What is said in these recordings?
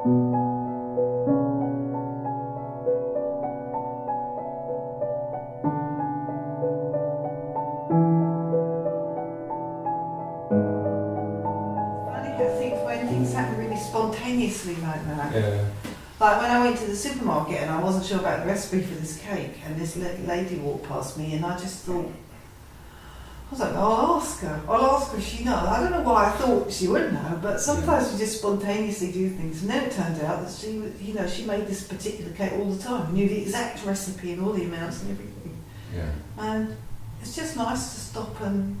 Funny how when things happen really spontaneously like that. Yeah. Like when I went to the supermarket and I wasn't sure about the recipe for this cake, and this lady walked past me, and I just thought, I was like, oh, I'll ask her if she knows. I don't know why I thought she would know, but sometimes you just spontaneously do things. And then it turned out that she made this particular cake all the time, knew the exact recipe and all the amounts and everything. Yeah. And it's just nice to stop and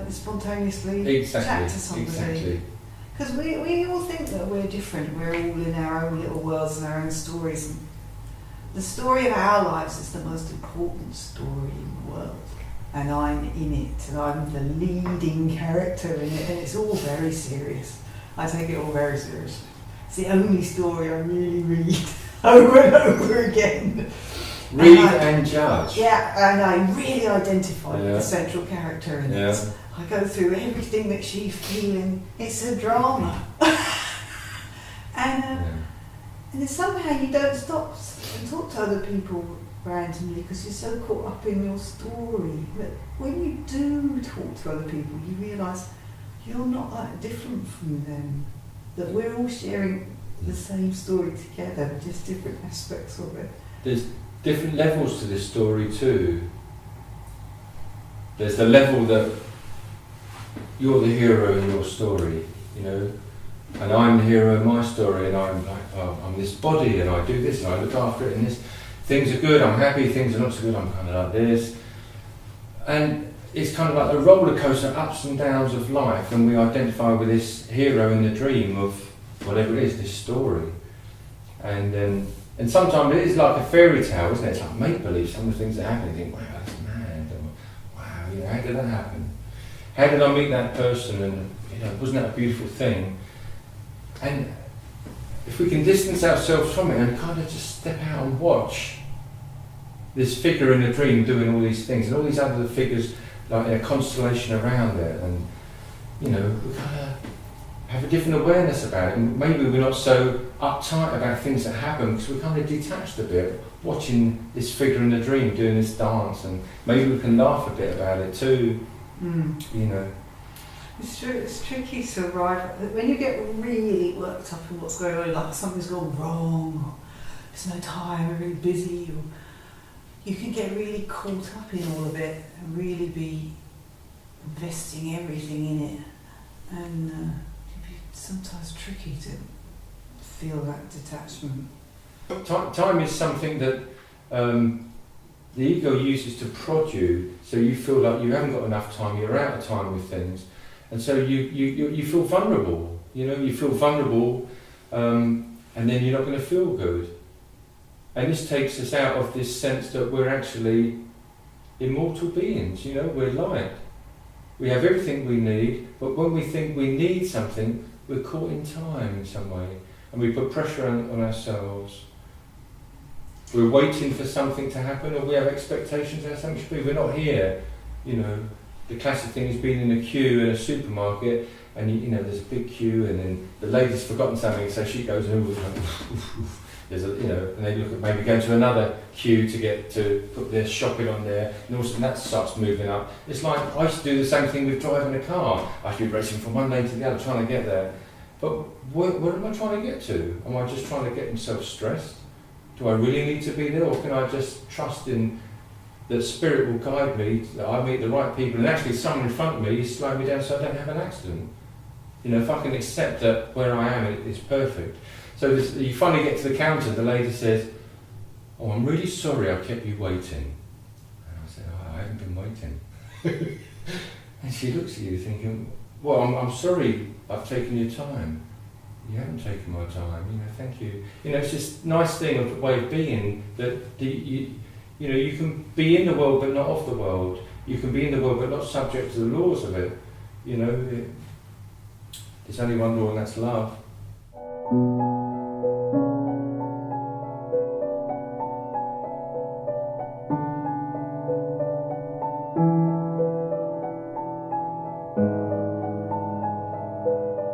spontaneously chat to somebody. Exactly. Because we all think that we're different. We're all in our own little worlds and our own stories. And the story of our lives is the most important story in the world. And I'm in it, and I'm the leading character in it, and it's all very serious. I take it all very seriously. It's the only story I really read over and over again. Read and judge. Yeah, and I really identify with the central character in it. I go through everything that she's feeling. It's a drama. And then somehow you don't stop and talk to other people randomly because you're so caught up in your story. But when you do talk to other people, you realise you're not that different from them. That we're all sharing the same story together, just different aspects of it. There's different levels to this story too. There's the level that you're the hero in your story, you know, and I'm the hero in my story, and I'm like, oh, I'm this body, and I do this, and I look after it, and this. Things are good, I'm happy. Things are not so good, I'm kind of like this. And it's kind of like the roller coaster ups and downs of life, and we identify with this hero in the dream of whatever it is, this story. And sometimes it is like a fairy tale, isn't it? It's like make-believe, some of the things that happen, you think, wow, that's mad, or, wow, you know, how did that happen? How did I meet that person, and, you know, wasn't that a beautiful thing? And if we can distance ourselves from it and kind of just step out and watch this figure in a dream doing all these things, and all these other figures like in a constellation around it, and, you know, we kind of have a different awareness about it, and maybe we're not so uptight about things that happen because we're kind of detached a bit, watching this figure in the dream doing this dance, and maybe we can laugh a bit about it too, you know. It's true. It's tricky to arrive when you get really worked up in what's going on, like something's gone wrong, or there's no time, we're really busy, or you can get really caught up in all of it and really be investing everything in it, and it can be sometimes tricky to feel that detachment. Time is something that the ego uses to prod you, so you feel like you haven't got enough time, you're out of time with things. And so you feel vulnerable, you know, you feel vulnerable, and then you're not going to feel good. And this takes us out of this sense that we're actually immortal beings, you know, we're light. We have everything we need, but when we think we need something, we're caught in time in some way, and we put pressure on ourselves. We're waiting for something to happen, or we have expectations of how something should be. We're not here, you know. The classic thing is being in a queue in a supermarket, and you know there's a big queue, and then the lady's forgotten something, so she goes and there's a, you know, and they look at maybe going to another queue to get to put their shopping on there, and all of a sudden that starts moving up. It's like I used to do the same thing with driving a car. I used to be racing from one lane to the other, trying to get there. But where am I trying to get to? Am I just trying to get myself stressed? Do I really need to be there, or can I just trust in that spirit will guide me, that I meet the right people, and actually someone in front of me is slowing me down so I don't have an accident. You know, if I can accept that where I am it's perfect. So you finally get to the counter, the lady says, oh, I'm really sorry I kept you waiting. And I said, oh, I haven't been waiting. And she looks at you thinking, well, I'm sorry I've taken your time. You haven't taken my time, you know, thank you. You know, it's just a nice thing, of a way of being, that you know, you can be in the world but not of the world. You can be in the world but not subject to the laws of it. You know, there's only one law, and that's love. you.